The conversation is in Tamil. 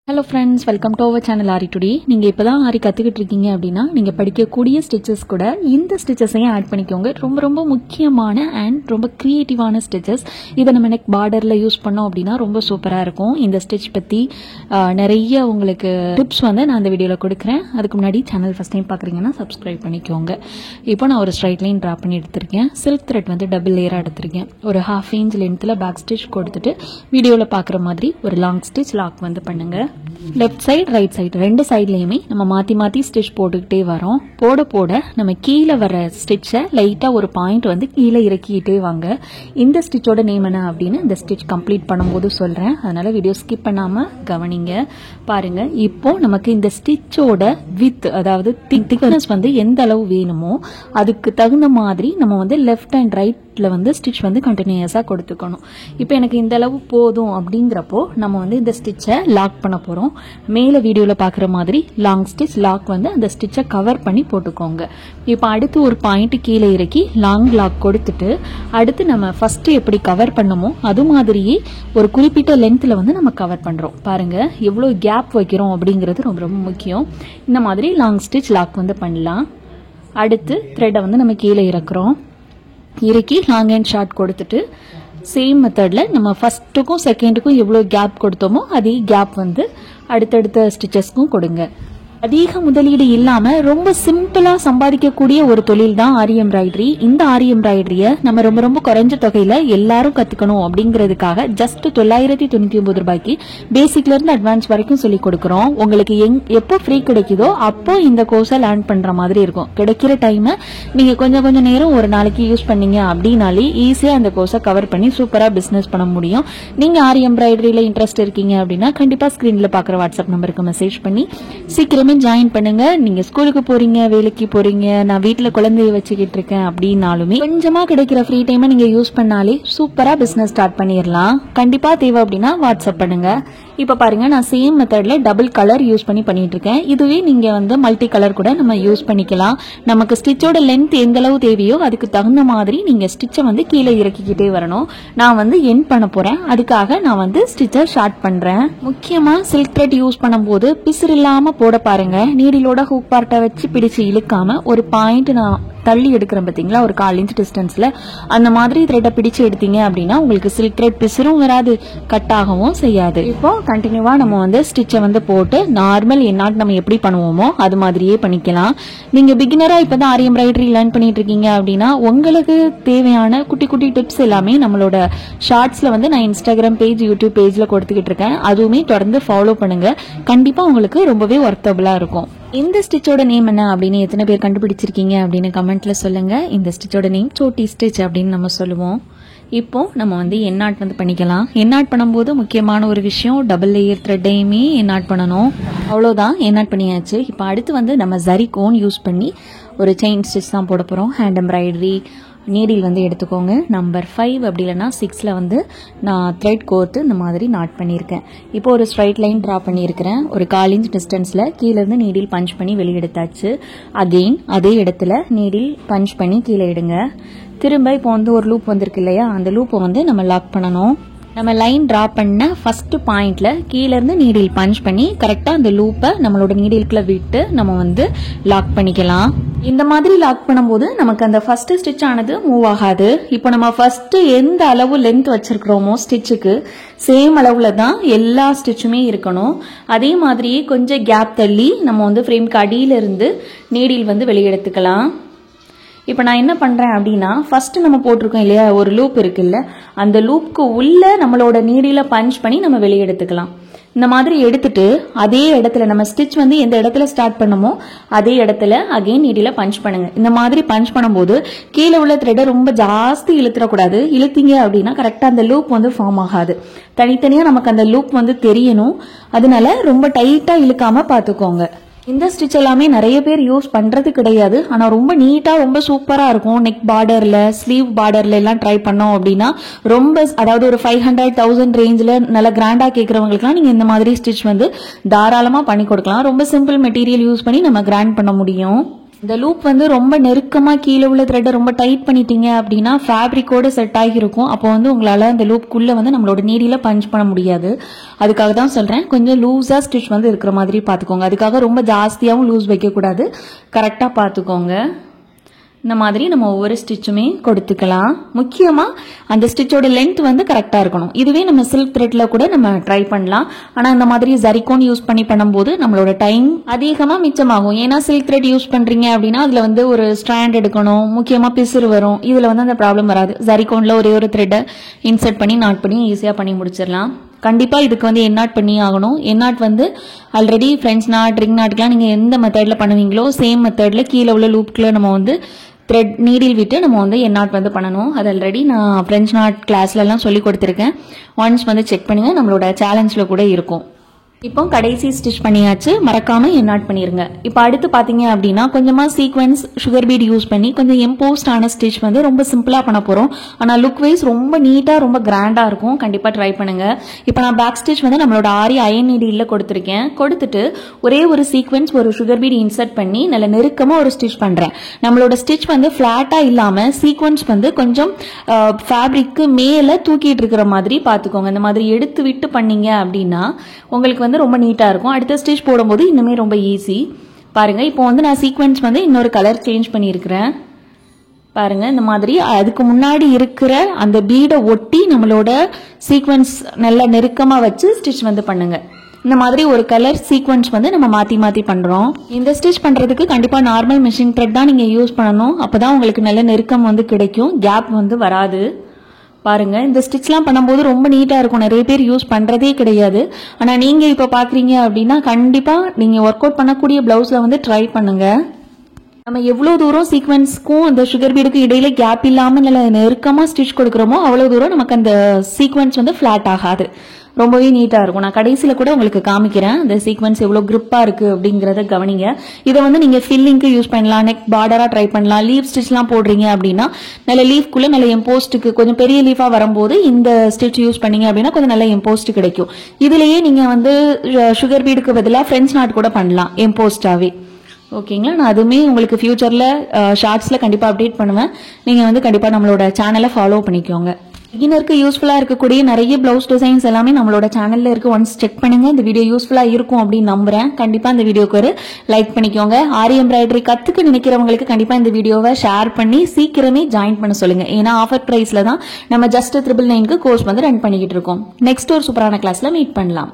Hello friends, welcome to our channel Ari Today. நீங்க இப்பதான் ஆரி கத்துக்கிட்டு இருக்கீங்க அப்படினா நீங்க படிக்கக்கூடிய ஸ்டிச்சஸ் கூட இந்த ஸ்டிச்சஸையும் ஆட் பண்ணிக்கோங்க. ரொம்ப முக்கியமான and ரொம்ப கிரியேட்டிவான ஸ்டிச்சஸ். இத நம்ம நெக் பார்டர்ல யூஸ் பண்ணோம் அப்படினா ரொம்ப சூப்பரா இருக்கும். இந்த ஸ்டிட்ச் பத்தி நிறைய உங்களுக்கு டிப்ஸ் வந்து நான் இந்த வீடியோல கொடுக்கிறேன். அதுக்கு முன்னாடி சேனல் ஃபர்ஸ்ட் டைம் பார்க்கறீங்கன்னா Subscribe பண்ணிக்கோங்க. இப்போ நான் ஒரு ஸ்ட்ரைட் லைன் டிரா பண்ணி எடுத்துர்க்கேன். சில்க் த்ரெட் வந்து டபுள் லேயரா எடுத்துர்க்கேன். ஒரு 1/2 inch லெந்த்ல பேக் ஸ்டிட்ச் கொடுத்துட்டு வீடியோல பார்க்குற மாதிரி ஒரு லாங் ஸ்டிட்ச் லாக் வந்து பண்ணுங்க. லெஃப்ட் சைடு ரைட் சைடு ரெண்டு சைடுலயுமே நம்ம மாத்தி ஸ்டிட்ச் போட்டுக்கிட்டே வரோம். போட நம்ம கீழே வர ஸ்டிட்சை லைட்டா ஒரு பாயிண்ட் வந்து கீழே இறக்கிட்டே வாங்க. இந்த ஸ்டிச்சோட நேம் என்ன அப்படின்னு இந்த ஸ்டிட்ச் கம்ப்ளீட் பண்ணும்போது சொல்றேன். அதனால வீடியோ ஸ்கிப் பண்ணாம கவனிங்க. பாருங்க, இப்போ நமக்கு இந்த ஸ்டிச்சோட வித் அதாவது திக்னஸ் வந்து எந்த அளவு வேணுமோ அதுக்கு தகுந்த மாதிரி நம்ம வந்து லெஃப்ட் அண்ட் ரைட்ல வந்து ஸ்டிட்ச் வந்து கண்டினியூஸா கொடுத்துக்கணும். இப்போ எனக்கு இந்த அளவு போதும் அப்படிங்கிறப்போ நம்ம வந்து இந்த ஸ்டிச்சை லாக் பண்ண போறோம். மேல வீடியோல பாக்குற மாதிரி லாங் ஸ்டிச் லாக் வந்து அந்த ஸ்டிச்சை கவர் பண்ணி போட்டுக்கோங்க. இப்போ அடுத்து ஒரு பாயிண்ட் கீழே இறக்கி லாங் லாக் கொடுத்துட்டு அடுத்து நம்ம ஃபர்ஸ்ட் எப்படி கவர் பண்ணமோ அது மாதிரியே ஒரு குறிப்பிட்ட லென்த்ல வந்து நம்ம கவர் பண்றோம். பாருங்க எவ்வளவு கேப் வைக்கிறோம் அப்படிங்கிறது ரொம்ப முக்கியம். இந்த மாதிரி லாங் ஸ்டிச் லாக் வந்து பண்ணலாம். அடுத்து த்ரெட்டை வந்து நம்ம கீழே இறக்குறோம். இறக்கி லாங் அண்ட் ஷார்ட் கொடுத்துட்டு சேம் மெத்தட்ல நம்ம ஃபர்ஸ்ட்டுக்கும் செகண்டுக்கும் எவ்வளவு கேப் கொடுத்தோமோ அதே கேப் வந்து அடுத்தடுத்த ஸ்டிச்சஸ்க்கும் கொடுங்க. அதிக முதலீடு இல்லாம ரொம்ப சிம்பிளா சம்பாதிக்கக்கூடிய ஒரு தொழில் தான் ஆரி எம்ப்ராய்டரி. இந்த ஆரி எம்ப்ராய்டரிய நம்ம ரொம்ப குறைஞ்ச தொகையில எல்லாரும் கத்துக்கணும் அப்படிங்கிறதுக்காக ஜஸ்ட் 999 ரூபாய்க்கு பேசிக்ல இருந்து அட்வான்ஸ் வரைக்கும் சொல்லி கொடுக்கறோம். உங்களுக்கு எப்போ ஃப்ரீ கிடைக்குதோ அப்போ இந்த கோர்ஸை லேர்ன் பண்ற மாதிரி இருக்கும். கிடைக்கிற டைம் நீங்க கொஞ்சம் நேரம் ஒரு நாளைக்கு யூஸ் பண்ணீங்க அப்படின்னாலே ஈஸியா அந்த கோர்ஸை கவர் பண்ணி சூப்பரா பிசினஸ் பண்ண முடியும். நீங்க ஆரி எம்ப்ராய்டரியில இன்ட்ரெஸ்ட் இருக்கீங்க அப்படின்னா கண்டிப்பா ஸ்கிரீன்ல பாக்குற வாட்ஸ்அப் நம்பருக்கு மெசேஜ் பண்ணி சீக்கிரமே ஜாயின் பண்ணுங்க. நீங்க ஸ்கூலுக்கு போறீங்க, வேலைக்கு போறீங்க, நான் வீட்டுல குழந்தைய வச்சுக்கிட்டு இருக்கேன் அப்படின்னாலுமே கொஞ்சமா கிடைக்கிற ஃப்ரீ டைமை நீங்க யூஸ் பண்ணாலே சூப்பரா பிசினஸ் ஸ்டார்ட் பண்ணிடலாம். கண்டிப்பா தேவை அப்படின்னா வாட்ஸ்அப் பண்ணுங்க. இப்ப பாருங்க, நான் சேம் மெத்தட்ல டபுள் கலர் யூஸ் பண்ணிட்டு இருக்கேன். இதுவே நீங்க வந்து மல்டி கலர் கூட நம்ம யூஸ் பண்ணிக்கலாம். நமக்கு ஸ்டிச்சோட லென்த் எந்த அளவு தேவையோ அதுக்கு தகுந்த மாதிரி நீங்க ஸ்டிச்சை வந்து கீழே இறக்கிக்கிட்டே வரணும். நான் வந்து எண்ட் பண்ண போறேன். அதுக்காக நான் வந்து ஸ்டிச்சை ஷார்ட் பண்றேன். முக்கியமா சில்க் த்ரெட் யூஸ் பண்ணும்போது பிசுறு இல்லாம போட பாருங்க. நீடிலோட ஹூக் பார்ட்டை வச்சு பிடிச்சு இழுக்காம ஒரு பாயிண்ட் நான் தள்ளி எடுக்கிறேன் பாத்தீங்களா, ஒரு 1/4 inch டிஸ்டன்ஸ்ல அந்த மாதிரி த்ரெட்டை பிடிச்சு எடுத்தீங்க அப்படின்னா உங்களுக்கு சில்க் த்ரெட் பிசுறும் வராது, கட் ஆகவும் செய்யாது. இப்போ கண்டினியூவா நம்ம வந்து ஸ்டிச்சை வந்து போட்டு நார்மல் என்னாட் நம்ம எப்படி பண்ணுவோமோ அது மாதிரியே பண்ணிக்கலாம். நீங்க பிகினரா இப்பதான் ஆரி எம்ப்ராய்டரி லேர்ன் பண்ணிட்டு இருக்கீங்க அப்படின்னா உங்களுக்கு தேவையான குட்டி டிப்ஸ் எல்லாமே நம்மளோட ஷார்ட்ஸ்ல வந்து நான் இன்ஸ்டாகிராம் பேஜ், யூடியூப் பேஜ்ல கொடுத்துக்கிட்டு இருக்கேன். அதுவுமே தொடர்ந்து ஃபாலோ பண்ணுங்க. கண்டிப்பா உங்களுக்கு ரொம்பவே ஒர்த்தபிளா இருக்கும். இந்த ஸ்டிச்சோட நேம் என்ன அப்படின்னு எத்தனை பேர் கண்டுபிடிச்சிருக்கீங்க அப்படின்னு கமெண்ட்ல சொல்லுங்க. இந்த ஸ்டிச்சோட நேம் சோட்டி ஸ்டிச் அப்படின்னு நம்ம சொல்லுவோம். இப்போ நம்ம வந்து எண்ணாட் வந்து பண்ணிக்கலாம். எண்ணாட் பண்ணும்போது முக்கியமான ஒரு விஷயம், டபுள் லேயர் த்ரெட்டையுமே எண்ணாட் பண்ணணும். அவ்வளோதான், எண்ணாட் பண்ணியாச்சு. இப்போ அடுத்து வந்து நம்ம ஜரி கோன் யூஸ் பண்ணி ஒரு செயின் ஸ்டிச் தான் போட போறோம். ஹேண்ட் எம்ப்ராய்டரி நீடில் வந்து எடுத்துக்கோங்க. நம்பர் 5 அப்படி இல்லைன்னா 6ல வந்து நான் த்ரெட் கோர்த்து இந்த மாதிரி நாட் பண்ணியிருக்கேன். இப்போ ஒரு ஸ்ட்ரைட் லைன் ட்ரா பண்ணியிருக்கிறேன். ஒரு 1/4 inch டிஸ்டன்ஸ்ல கீழே இருந்து நீடில் பஞ்ச் பண்ணி வெளியே எடுத்தாச்சு. அகெயின் அதே இடத்துல நீடில் பஞ்ச் பண்ணி கீழே எடுங்க. திரும்ப இப்போ வந்து ஒரு லூப் வந்திருக்கு இல்லையா, அந்த லூப்பை வந்து நம்ம லாக் பண்ணணும். நம்ம லைன் டிரா பண்ண ஃபர்ஸ்ட் பாயிண்ட்ல கீழ இருந்து நீடில் பஞ்ச் பண்ணி கரெக்டா அந்த லூப்பை நம்மளோட நீடிலுக்குள்ள விட்டு நம்ம வந்து லாக் பண்ணிக்கலாம். இந்த மாதிரி லாக் பண்ணும்போது நமக்கு அந்த ஃபர்ஸ்ட் ஸ்டிச் ஆனது மூவ் ஆகாது. இப்போ நம்ம ஃபர்ஸ்ட் எந்த அளவு லென்த் வச்சிருக்கிறோமோ ஸ்டிச்சுக்கு சேம் அளவுல தான் எல்லா ஸ்டிச்சுமே இருக்கணும். அதே மாதிரியே கொஞ்சம் கேப் தள்ளி நம்ம வந்து ஃப்ரேம்க்கு அடியில இருந்து நீடில் வந்து வெளியே எடுத்துக்கலாம். இப்போ நான் என்ன பண்றேன் அப்படின்னா ஃபர்ஸ்ட் நம்ம போட்டிருக்கோம் இல்லையா ஒரு லூப் இருக்குல்ல, அந்த லூப்க்கு உள்ள நம்மளோட நீடில பஞ்ச் பண்ணி நம்ம வெளியே எடுத்துக்கலாம். இந்த மாதிரி எடுத்துட்டு அதே இடத்துல நம்ம ஸ்டிச் வந்து எந்த இடத்துல ஸ்டார்ட் பண்ணமோ அதே இடத்துல அகைன் நீடில பஞ்ச் பண்ணுங்க. இந்த மாதிரி பஞ்ச் பண்ணும்போது கீழே உள்ள த்ரெட்டை ரொம்ப ஜாஸ்தி இழுத்துடக்கூடாது. இழுத்தீங்க அப்படின்னா கரெக்டா அந்த லூப் வந்து ஃபார்ம் ஆகாது. தனித்தனியா நமக்கு அந்த லூப் வந்து தெரியணும். அதனால ரொம்ப டைட்டா இழுக்காம பாத்துக்கோங்க. இந்த ஸ்டிச் எல்லாமே நிறைய பேர் யூஸ் பண்றது கிடையாது. ஆனா ரொம்ப நீட்டா ரொம்ப சூப்பரா இருக்கும். நெக் பார்டர்ல, ஸ்லீவ் பார்டர்ல எல்லாம் ட்ரை பண்ணோம் அப்படின்னா ரொம்ப, அதாவது ஒரு 500,000 ரேஞ்சில் நல்ல கிராண்டா கேட்கறவங்களுக்குலாம் நீங்க இந்த மாதிரி ஸ்டிச் வந்து தாராளமா பண்ணி கொடுக்கலாம். ரொம்ப சிம்பிள் மெட்டீரியல் யூஸ் பண்ணி நம்ம கிராண்ட் பண்ண முடியும். இந்த லூப் வந்து ரொம்ப நெருக்கமாக கீழே உள்ள த்ரெட்டை ரொம்ப டைட் பண்ணிட்டீங்க அப்படின்னா ஃபேப்ரிக்கோடு செட் ஆகியிருக்கும். அப்போ வந்து உங்களால் அந்த லூப்புக்குள்ளே வந்து நம்மளோட நீடியில் பஞ்ச் பண்ண முடியாது. அதுக்காக தான் சொல்கிறேன், கொஞ்சம் லூஸாக ஸ்டிச் வந்து இருக்கிற மாதிரி பார்த்துக்கோங்க. அதுக்காக ரொம்ப ஜாஸ்தியாகவும் லூஸ் வைக்கக்கூடாது, கரெக்டாக பார்த்துக்கோங்க. இந்த மாதிரி நம்ம ஒவ்வொரு ஸ்டிச்சுமே கொடுத்துக்கலாம். முக்கியமாக அந்த ஸ்டிச்சோட லென்த் வந்து கரெக்டாக இருக்கணும். இதுவே நம்ம சில்க் த்ரெட்டில் கூட நம்ம ட்ரை பண்ணலாம். ஆனால் இந்த மாதிரி ஜரிகோன் யூஸ் பண்ணி பண்ணும்போது நம்மளோட டைம் அதிகமாக மிச்சமாகும். ஏன்னா சில்க் த்ரெட் யூஸ் பண்ணுறீங்க அப்படின்னா அதில் வந்து ஒரு ஸ்ட்ராண்ட் எடுக்கணும், முக்கியமாக பிசுறு வரும். இதில் வந்து அந்த ப்ராப்ளம் வராது. ஜரிகோனில் ஒரே ஒரு த்ரெட்டை இன்சர்ட் பண்ணி நாட் பண்ணி ஈஸியாக பண்ணி முடிச்சிடலாம். கண்டிப்பாக இதுக்கு வந்து என்னாட் பண்ணி ஆகணும். என்னாட் வந்து ஆல்ரெடி ஃப்ரெண்ட்ஸ் நாட், ரிங் நாட்டுக்கெலாம் நீங்கள் எந்த மெத்தடில் பண்ணுவீங்களோ சேம் மெத்தடில் கீழே உள்ள லூப்புக்குள்ளே நம்ம வந்து த்ரெட் நீடில் விட்டு நம்ம வந்து என்னாட் வந்து பண்ணணும். அது ஆல்ரெடி நான் ஃப்ரெஞ்ச் நாட் கிளாஸ்லலாம் சொல்லி கொடுத்துருக்கேன். ஒன்ஸ் வந்து செக் பண்ணுங்கள், நம்மளோட சேலஞ்சில் கூட இருக்கும். இப்போ கடைசி ஸ்டிச் பண்ணியாச்சு, மறக்காம என்னாட் பண்ணிருங்க. இப்போ அடுத்து பாத்தீங்க அப்படின்னா கொஞ்சமா சீக்வென்ஸ் சுகர் பீட் யூஸ் பண்ணி கொஞ்சம் எம்போஸ்ட் ஆன ஸ்டிச் வந்து ரொம்ப சிம்பிளா பண்ண போறோம். ஆனா லுக் வைஸ் ரொம்ப நீட்டா ரொம்ப கிராண்டா இருக்கும். கண்டிப்பா ட்ரை பண்ணுங்க. இப்போ நான் பேக் ஸ்டிச் வந்து நம்மளோட ஆரி அயன் நீடில் கொடுத்துருக்கேன். கொடுத்துட்டு ஒரே ஒரு சீக்வென்ஸ் ஒரு சுகர் பீட் இன்சர்ட் பண்ணி நல்ல நெருக்கமா ஒரு ஸ்டிச் பண்றேன். நம்மளோட ஸ்டிச் வந்து பிளாட்டா இல்லாம சீக்வென்ஸ் வந்து கொஞ்சம் ஃபேப்ரிக்கு மேல தூக்கிட்டு இருக்கிற மாதிரி பாத்துக்கோங்க. இந்த மாதிரி எடுத்து விட்டு பண்ணீங்க அப்படின்னா உங்களுக்கு வந்து ரொம்ப நீட்டா இருக்கும். அடுத்த ஸ்டிச் போடும்போது இன்னுமே ரொம்ப ஈஸி. பாருங்க, இப்போ வந்து நான் சீக்வென்ஸ் வந்து இன்னொரு கலர் சேஞ்ச் பண்ணியிருக்கிறேன். பாருங்க, இந்த மாதிரி அதுக்கு முன்னாடி இருக்கிற அந்த பீடை ஒட்டி நம்மளோட சீக்வென்ஸ் நல்லா நெருக்கமா வச்சு ஸ்டிச் வந்து பண்ணுங்க. இந்த மாதிரி ஒரு கலர் சீக்வென்ஸ் வந்து நம்ம மாத்தி மாத்தி பண்றோம். இந்த ஸ்டிச் பண்றதுக்கு கண்டிப்பா நார்மல் மெஷின் த்ரெட் தான் நீங்க யூஸ் பண்ணணும். அப்பதான் உங்களுக்கு நல்ல நெருக்கம் வந்து கிடைக்கும், கேப் வந்து வராது. பாருங்க, இந்த ஸ்டிச்லாம் பண்ணும்போது ரொம்ப நீட்டா இருக்கும். நிறைய பேர் யூஸ் பண்றதே கிடையாது. ஆனா நீங்க இப்ப பாக்குறீங்க அப்படின்னா கண்டிப்பா நீங்க ஒர்க் அவுட் பண்ணக்கூடிய பிளவுஸ்ல வந்து ட்ரை பண்ணுங்க. நம்ம எவ்வளவு தூரம் சீக்வென்ஸ்க்கும் அந்த சுகர் பீடுக்கும் இடையில கேப் இல்லாம நல்ல நெருக்கமா ஸ்டிச் கொடுக்குறோமோ அவ்வளவு தூரம் நமக்கு அந்த சீக்வென்ஸ் வந்து ஃபிளாட் ஆகாது, ரொம்பவே நீட்டா இருக்கும். நான் கடைசியில கூட உங்களுக்கு காமிக்கிறேன் அந்த சீக்வென்ஸ் எவ்வளவு கிரிப்பா இருக்கு அப்படிங்கறத கவனிங்க. இதை வந்து நீங்க ஃபில்லிங்க்கு யூஸ் பண்ணலாம், நெக் பார்டரா ட்ரை பண்ணலாம். லீஃப் ஸ்டிச்லாம் போடுறீங்க அப்படின்னா நல்ல லீஃப்குள்ள நல்ல எம்போஸ்டுக்கு கொஞ்சம் பெரிய லீஃபா வரும்போது இந்த ஸ்டிச் யூஸ் பண்ணீங்க அப்படின்னா கொஞ்சம் நல்ல எம்போஸ்ட் கிடைக்கும். இதுலயே நீங்க வந்து சுகர் பீடுக்கு பதிலாக ஃப்ரெஞ்ச் நாட் கூட பண்ணலாம் எம்போஸ்டாவே. ஓகேங்களா? நான் அதுவுமே உங்களுக்கு ஃபியூச்சர்ல ஷார்ட்ஸ்ல கண்டிப்பா அப்டேட் பண்ணுவேன். நீங்க வந்து கண்டிப்பா நம்மளோட சேனலை ஃபாலோ பண்ணிக்கோங்க. பிகினருக்கு யூஸ்ஃபுல்லா இருக்கக்கூடிய நிறைய பிளவுஸ் டிசைன்ஸ் எல்லாமே நம்மளோட சேனல்ல இருக்கு. ஒன்ஸ் செக் பண்ணுங்க. இந்த வீடியோ யூஸ்ஃபுல்லா இருக்கும் அப்படின்னு நம்புறேன். கண்டிப்பா இந்த வீடியோக்கு ஒரு லைக் பண்ணிக்கோங்க. ஆரி எம்ப்ராய்டரி கத்துக்க நினைக்கிறவங்களுக்கு கண்டிப்பா இந்த வீடியோவை ஷேர் பண்ணி சீக்கிரமே ஜாயின் பண்ண சொல்லுங்க. ஏன்னா ஆஃபர் பிரைஸ்ல தான் நம்ம ஜஸ்ட் 999 கோர்ஸ் வந்து ரன் பண்ணிக்கிட்டு இருக்கோம். நெக்ஸ்ட் ஒரு சூப்பரான கிளாஸ்ல மீட் பண்ணலாம்.